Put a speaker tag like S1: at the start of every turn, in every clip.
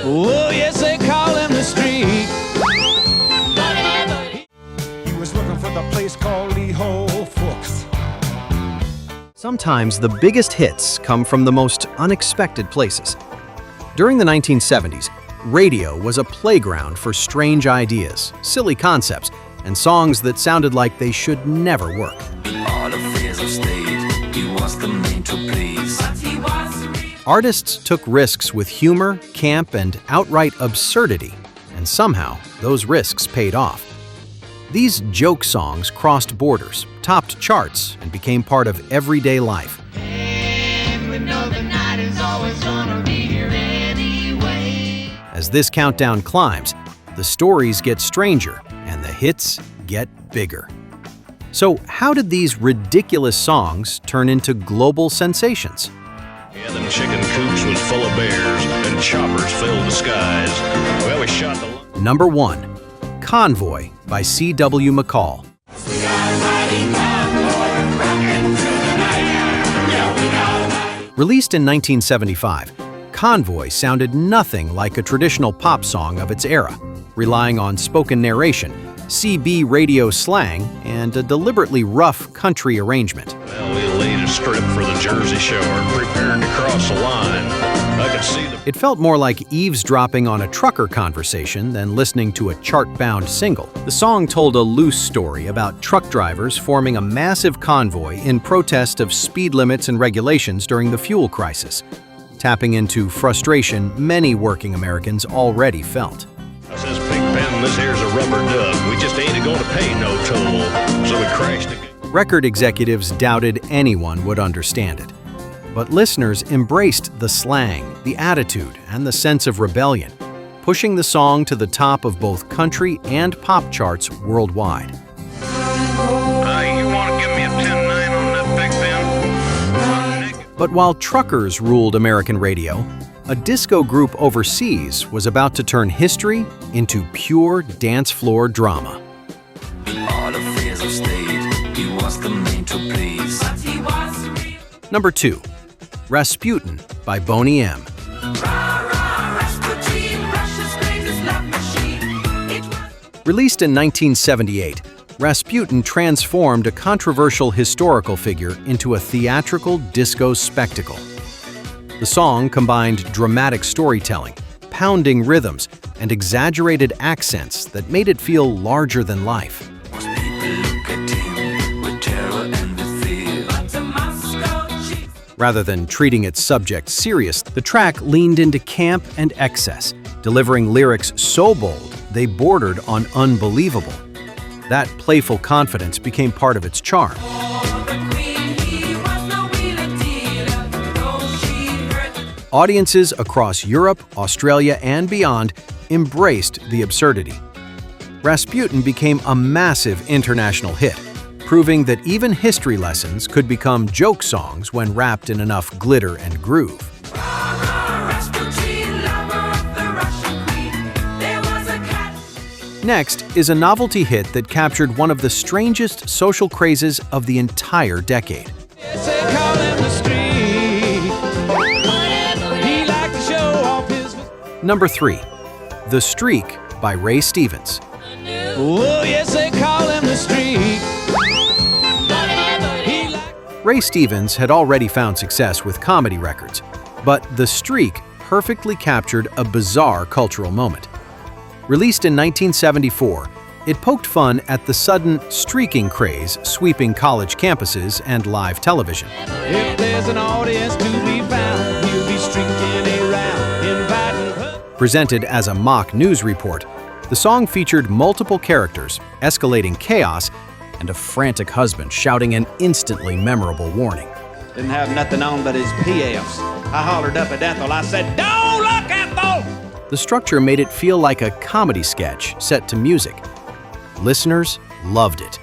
S1: Oh, yes, they call him the streak.
S2: He was looking for the place called Lee Ho Fooks.
S3: Sometimes the biggest hits come from the most unexpected places. During the 1970s, radio was a playground for strange ideas, silly concepts, and songs that sounded like they should never work.
S4: All affairs of state, he was the man to please.
S3: Artists took risks with humor, camp, and outright absurdity, and somehow those risks paid off. These joke songs crossed borders, topped charts, and became part of everyday life.
S1: And we know the night is always gonna be here anyway.
S3: As this countdown climbs, the stories get stranger and the hits get bigger. So how did these ridiculous songs turn into global sensations?
S5: Yeah, them chicken coops was full of bears and choppers filled the skies. Well, we shot the...
S3: Number 1. Convoy by C.W. McCall. Released in 1975, Convoy sounded nothing like a traditional pop song of its era, relying on spoken narration, CB radio slang, and a deliberately rough country arrangement.
S5: Well, we laid a strip for the Jersey Shore and prepared to cross the line. I could see the...
S3: It felt more like eavesdropping on a trucker conversation than listening to a chart-bound single. The song told a loose story about truck drivers forming a massive convoy in protest of speed limits and regulations during the fuel crisis, tapping into frustration many working Americans already felt.
S5: I says, Pigpen, this here's a rubber duck. We just ain't going to pay no toll. So we crashed again.
S3: Record executives doubted anyone would understand it. But listeners embraced the slang, the attitude, and the sense of rebellion, pushing the song to the top of both country and pop charts worldwide.
S5: You want to give me a 10-9 on that, Pigpen?
S3: But while truckers ruled American radio, a disco group overseas was about to turn history into pure dance floor drama.
S4: All affairs of state, he was the man to please.
S3: Number 2. Rasputin by Boney M. Released in 1978, Rasputin transformed a controversial historical figure into a theatrical disco spectacle. The song combined dramatic storytelling, pounding rhythms, and exaggerated accents that made it feel larger than life. Rather than treating its subject serious, the track leaned into camp and excess, delivering lyrics so bold they bordered on unbelievable. That playful confidence became part of its charm. Audiences across Europe, Australia, and beyond embraced the absurdity. Rasputin became a massive international hit, proving that even history lessons could become joke songs when wrapped in enough glitter and groove. Next is a novelty hit that captured one of the strangest social crazes of the entire decade.
S1: Yes, they call him the streak. He liked to show off his...
S3: Number 3. The Streak by Ray Stevens.
S1: Oh, yes, they call him the streak.
S3: Ray Stevens had already found success with comedy records, but The Streak perfectly captured a bizarre cultural moment. Released in 1974, it poked fun at the sudden streaking craze sweeping college campuses and live television.
S1: If there's an audience to be found, he'll be streaking around, inviting...
S3: Presented as a mock news report, the song featured multiple characters, escalating chaos, and a frantic husband shouting an instantly memorable warning.
S6: Didn't have nothing on but his PFs. I hollered up at Ethel, I said, "Don't look, Ethel!"
S3: The structure made it feel like a comedy sketch set to music. Listeners loved it.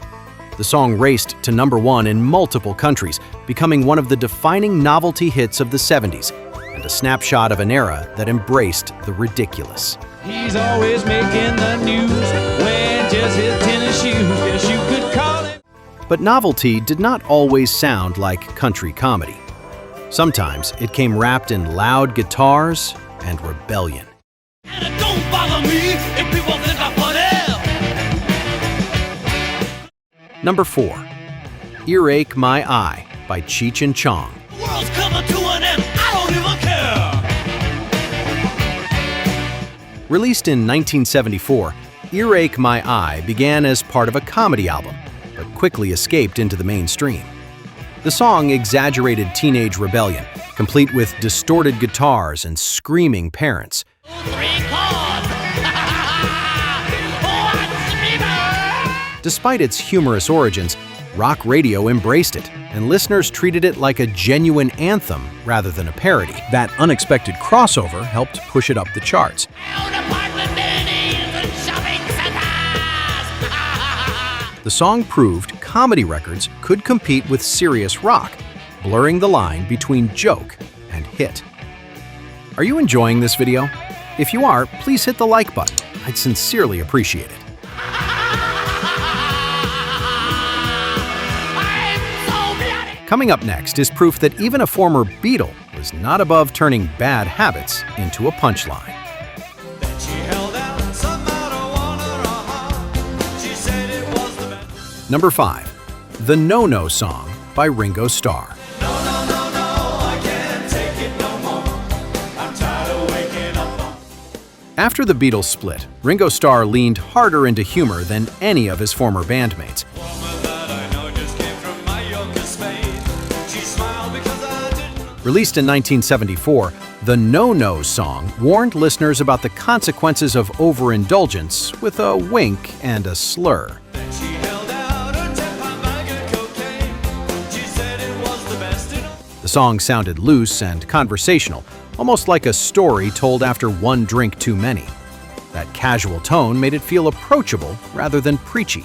S3: The song raced to number 1 in multiple countries, becoming one of the defining novelty hits of the 70s, and a snapshot of an era that embraced the ridiculous.
S1: He's always making the news, wearing just his tennis shoes, yes, you could call him.
S3: But novelty did not always sound like country comedy. Sometimes it came wrapped in loud guitars and rebellion.
S1: bother me if people think I'm funny.
S3: Number 4. Earache My Eye by Cheech and Chong.
S1: The world's coming to an end. I don't even care.
S3: Released in 1974, Earache My Eye began as part of a comedy album, but quickly escaped into the mainstream. The song exaggerated teenage rebellion, complete with distorted guitars and screaming parents.
S1: 3 chords. What's me back?
S3: Despite its humorous origins, rock radio embraced it, and listeners treated it like a genuine anthem rather than a parody. That unexpected crossover helped push it up the charts.
S1: Own apartment buildings and shopping centers.
S3: The song proved comedy records could compete with serious rock, blurring the line between joke and hit. Are you enjoying this video? If you are, please hit the like button. I'd sincerely appreciate it. Coming up next is proof that even a former Beatle was not above turning bad habits into a punchline. Number 5. The No-No Song by Ringo Starr. After the Beatles split, Ringo Starr leaned harder into humor than any of his former bandmates. Released in 1974, the No-No Song warned listeners about the consequences of overindulgence with a wink and a slur. The song sounded loose and conversational, almost like a story told after one drink too many. That casual tone made it feel approachable rather than preachy.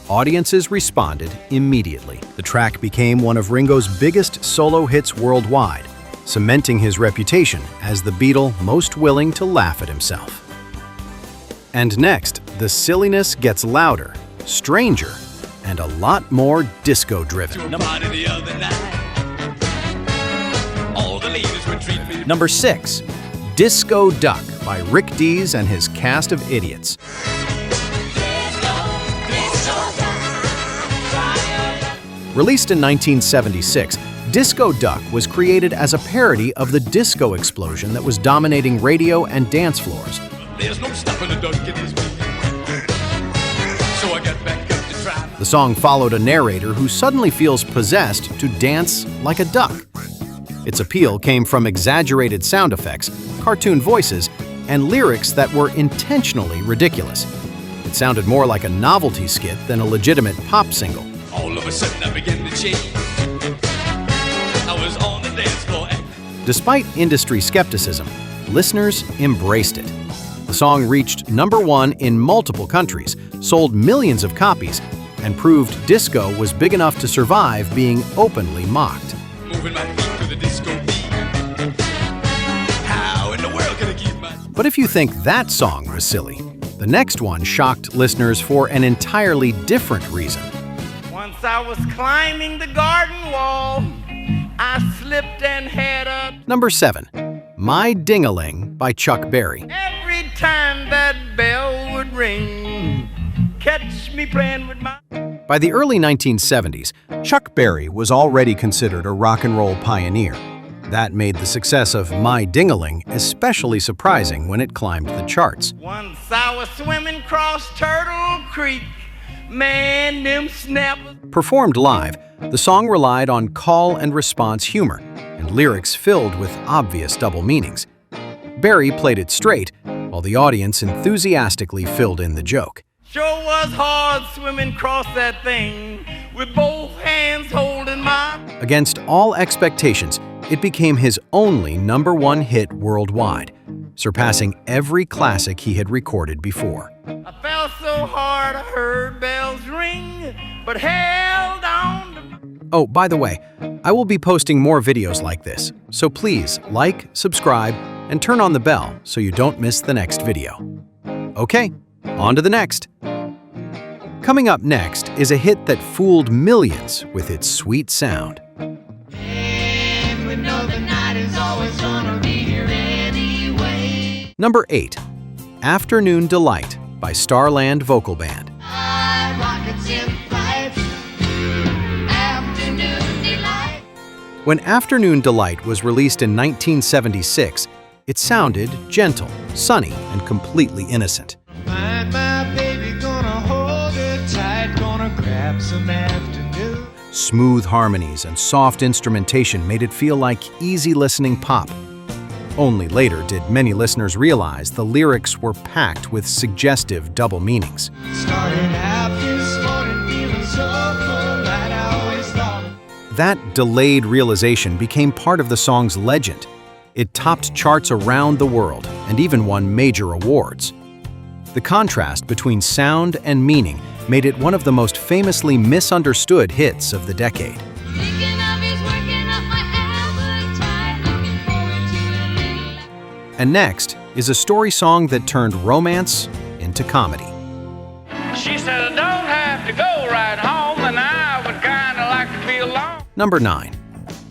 S3: Audiences responded immediately. The track became one of Ringo's biggest solo hits worldwide, cementing his reputation as the Beatle most willing to laugh at himself. And next, the silliness gets louder, stranger, and a lot more disco-driven. Number 6. Disco Duck by Rick Dees and his cast of idiots. Released in 1976, Disco Duck was created as a parody of the disco explosion that was dominating radio and dance floors.
S1: There's no stopping a duck in this beat. So I got back up to try.
S3: The song followed a narrator who suddenly feels possessed to dance like a duck. Its appeal came from exaggerated sound effects, cartoon voices, and lyrics that were intentionally ridiculous. It sounded more like a novelty skit than a legitimate pop single.
S1: All of a sudden I began to change. I was on the dance floor.
S3: Despite industry skepticism, listeners embraced it. The song reached number 1 in multiple countries, sold millions of copies, and proved disco was big enough to survive being openly mocked.
S1: Moving my feet to the disco beat. How in the world can I keep my...
S3: But if you think that song was silly, the next one shocked listeners for an entirely different reason.
S7: Once I was climbing the garden wall, I slipped and had a...
S3: Number 7. My Ding-a-Ling by Chuck Berry.
S7: Every time that bell would ring, catch me playing with my...
S3: By the early 1970s, Chuck Berry was already considered a rock and roll pioneer. That made the success of My Ding-a-Ling especially surprising when it climbed the charts.
S7: Once I was swimming across Turtle Creek, man, them snappers...
S3: Performed live, the song relied on call and response humor and lyrics filled with obvious double meanings. Berry played it straight, while the audience enthusiastically filled in the joke.
S7: Sure was hard swimming across that thing with both hands holding my...
S3: Against all expectations, it became his only number 1 hit worldwide, surpassing every classic he had recorded before.
S7: I fell so hard I heard bells ring, but held on to...
S3: Oh, by the way, I will be posting more videos like this, so please like, subscribe, and turn on the bell so you don't miss the next video. Okay, on to the next. Coming up next is a hit that fooled millions with its sweet sound.
S1: And we know the night is
S3: Number 8. Afternoon Delight by Starland Vocal Band. When Afternoon Delight was released in 1976, it sounded gentle, sunny, and completely innocent.
S1: Find my baby, gonna hold her tight, gonna grab some afternoon.
S3: Smooth harmonies and soft instrumentation made it feel like easy listening pop. Only later did many listeners realize the lyrics were packed with suggestive double meanings.
S1: Started out this morning feeling so full, I always thought.
S3: That delayed realization became part of the song's legend. It topped charts around the world and even won major awards. The contrast between sound and meaning made it one of the most famously misunderstood hits of the decade. And next is a story song that turned romance into comedy.
S7: She said, I don't have to go right home, and I would kind of like to be alone.
S3: Number 9.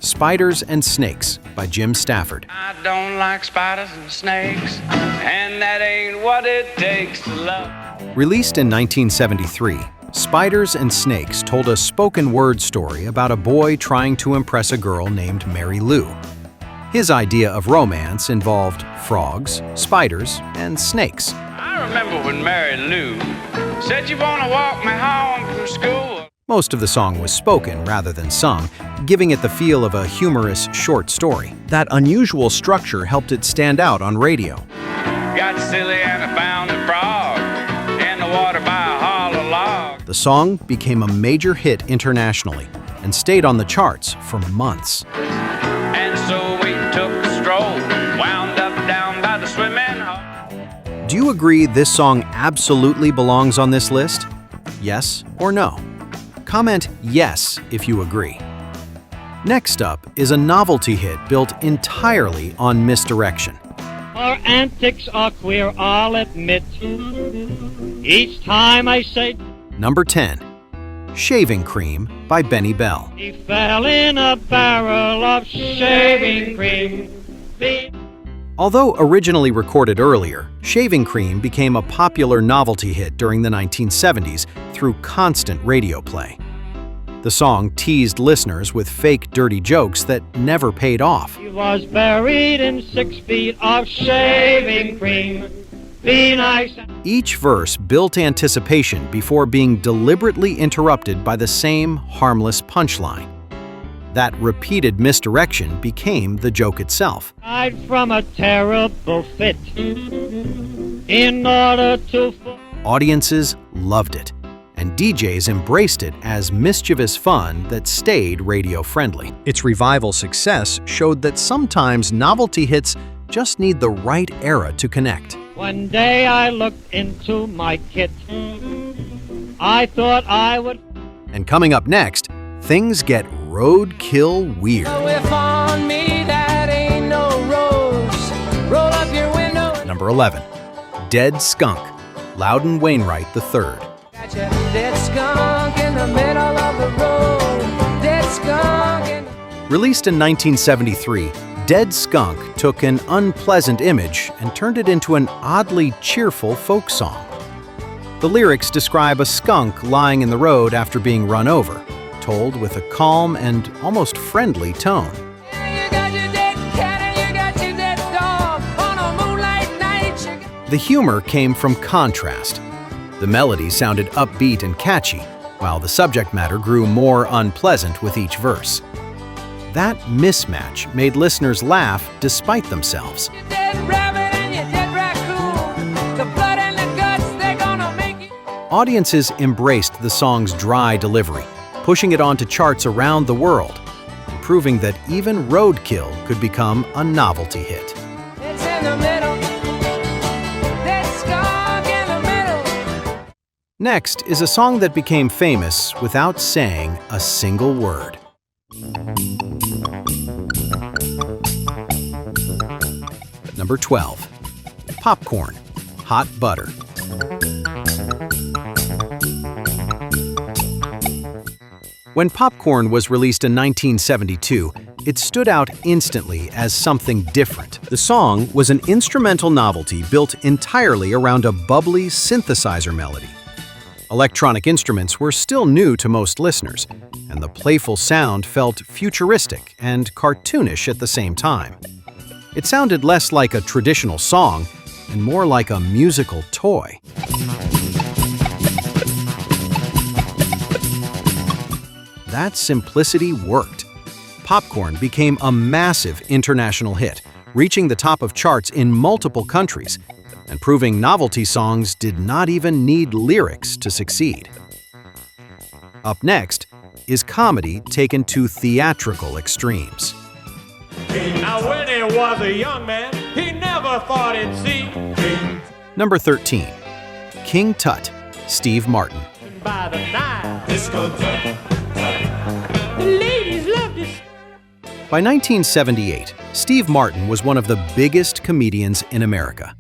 S3: Spiders and Snakes by Jim Stafford.
S7: I don't like spiders and snakes, and that ain't what it takes to love.
S3: Released in 1973, Spiders and Snakes told a spoken word story about a boy trying to impress a girl named Mary Lou. His idea of romance involved frogs, spiders, and snakes.
S7: I remember when Mary Lou said you want to walk me home from school.
S3: Most of the song was spoken rather than sung, giving it the feel of a humorous short story. That unusual structure helped it stand out on radio.
S7: Got silly and I found a frog in the water by a hollow log.
S3: The song became a major hit internationally and stayed on the charts for months.
S7: And so we took a stroll, wound up down by the swimming hole.
S3: Do you agree this song absolutely belongs on this list? Yes or no? Comment yes if you agree. Next up is a novelty hit built entirely on misdirection.
S8: Our antics are queer, I'll admit. Each time I say
S3: Number 10. Shaving Cream by Benny Bell.
S8: he fell in a barrel of shaving cream.
S3: Although originally recorded earlier, Shaving Cream became a popular novelty hit during the 1970s through constant radio play. The song teased listeners with fake dirty jokes that never paid off.
S8: He was buried in 6 feet of shaving cream. Be nice.
S3: Each verse built anticipation before being deliberately interrupted by the same harmless punchline. That repeated misdirection became the joke itself.
S8: Died from a terrible fit. In order to
S3: Audiences loved it, and DJs embraced it as mischievous fun that stayed radio-friendly. Its revival success showed that sometimes novelty hits just need the right era to connect.
S8: One day I looked into my kit. I thought I would.
S3: And coming up next, things get roadkill weird.
S1: If on me that ain't no rose, roll up your window.
S3: Number 11. Dead Skunk, Loudon Wainwright III.
S1: Got ya, dead skunk in the middle of the road. Dead skunk in
S3: Released in 1973, Dead Skunk took an unpleasant image and turned it into an oddly cheerful folk song. The lyrics describe a skunk lying in the road after being run over, told with a calm and almost friendly tone.
S1: You got your dead cat and you got your dead dog on a moonlight night.
S3: The humor came from contrast. The melody sounded upbeat and catchy, while the subject matter grew more unpleasant with each verse. That mismatch made listeners laugh despite themselves.
S1: Your dead rabbit and your dead raccoon. The blood and the guts, they're gonna make you.
S3: Audiences embraced the song's dry delivery, pushing it onto charts around the world, and proving that even roadkill could become a novelty hit.
S1: It's in the middle. Dead skunk in the middle.
S3: Next is a song that became famous without saying a single word. Number 12. Popcorn, Hot Butter. When Popcorn was released in 1972, it stood out instantly as something different. The song was an instrumental novelty built entirely around a bubbly synthesizer melody. Electronic instruments were still new to most listeners, and the playful sound felt futuristic and cartoonish at the same time. It sounded less like a traditional song and more like a musical toy. That simplicity worked. Popcorn became a massive international hit, reaching the top of charts in multiple countries, and proving novelty songs did not even need lyrics to succeed. Up next is comedy taken to theatrical extremes.
S2: Now when he was a young man, he never thought he'd see
S3: Number 13. King Tut, Steve Martin.
S2: by the Nile. Disco Tut. The ladies loved this.
S3: By 1978, Steve Martin was one of the biggest comedians in America.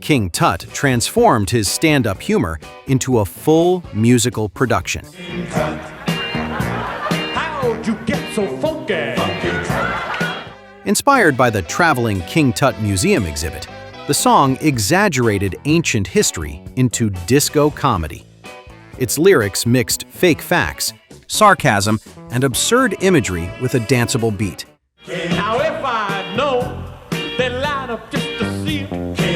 S3: King Tut transformed his stand-up humor into a full musical production.
S2: How'd you get so funky?
S3: Inspired by the traveling King Tut Museum exhibit, the song exaggerated ancient history into disco comedy. Its lyrics mixed fake facts, sarcasm, and absurd imagery with a danceable beat.
S2: Now if I'd known they'd line up just to see it,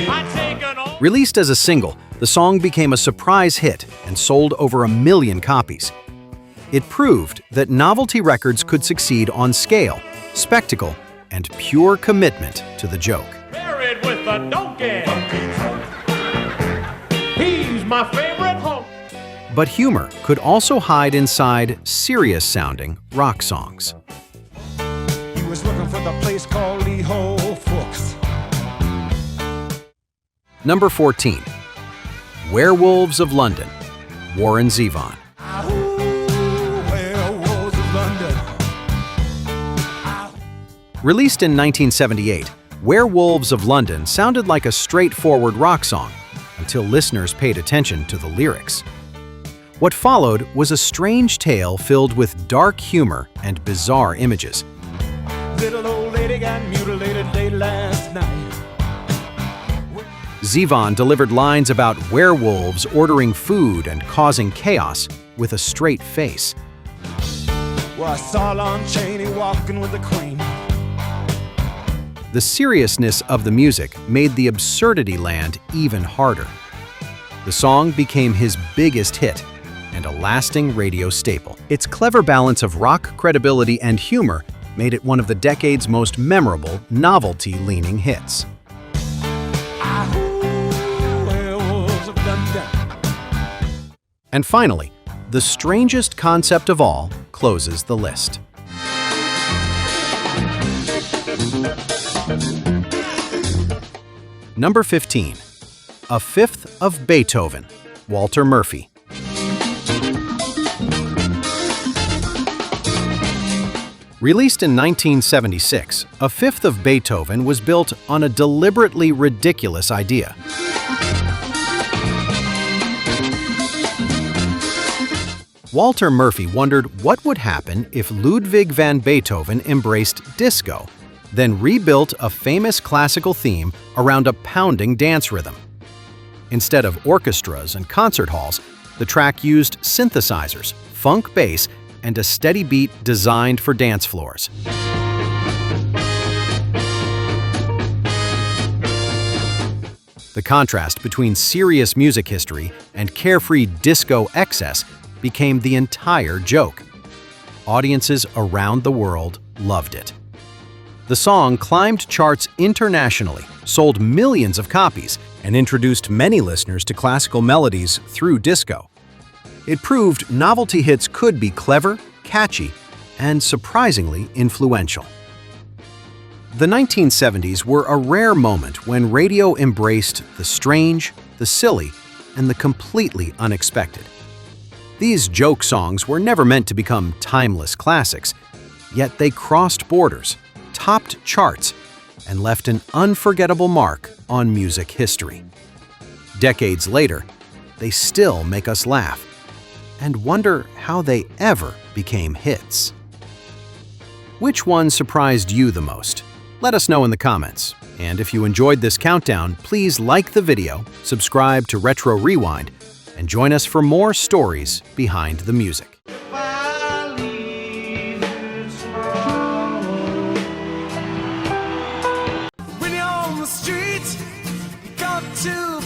S2: I'd taken all.
S3: Released as a single, the song became a surprise hit and sold over 1 million copies. It proved that novelty records could succeed on scale, spectacle, and pure commitment to the joke.
S2: Buried with a donkey. He's my favorite home.
S3: But humor could also hide inside serious-sounding rock songs.
S2: He was looking for the place called Lee Ho Fooks.
S3: Number 14. Werewolves of London, Warren Zevon.
S2: Werewolves of London.
S3: Released in 1978, Werewolves of London sounded like a straightforward rock song until listeners paid attention to the lyrics. What followed was a strange tale filled with dark humor and bizarre images.
S2: Little old lady got mutilated late last night.
S3: Zevon delivered lines about werewolves ordering food and causing chaos with a straight face.
S2: Well, I saw Lon Chaney walking with the Queen.
S3: The seriousness of the music made the absurdity land even harder. The song became his biggest hit and a lasting radio staple. Its clever balance of rock credibility and humor made it one of the decade's most memorable, novelty-leaning hits.
S2: Werewolves of London.
S3: And finally, the strangest concept of all closes the list. Number 15. A Fifth of Beethoven, Walter Murphy. Released in 1976, A Fifth of Beethoven was built on a deliberately ridiculous idea. Walter Murphy wondered what would happen if Ludwig van Beethoven embraced disco, then rebuilt a famous classical theme around a pounding dance rhythm. Instead of orchestras and concert halls, the track used synthesizers, funk bass, and a steady beat designed for dance floors. The contrast between serious music history and carefree disco excess became the entire joke. Audiences around the world loved it. The song climbed charts internationally, sold millions of copies, and introduced many listeners to classical melodies through disco. It proved novelty hits could be clever, catchy, and surprisingly influential. The 1970s were a rare moment when radio embraced the strange, the silly, and the completely unexpected. These joke songs were never meant to become timeless classics, yet they crossed borders, topped charts, and left an unforgettable mark on music history. Decades later, they still make us laugh and wonder how they ever became hits. Which one surprised you the most? Let us know in the comments. And if you enjoyed this countdown, please like the video, subscribe to Retro Rewind, and join us for more stories behind the music.
S2: When you're on the street, you got to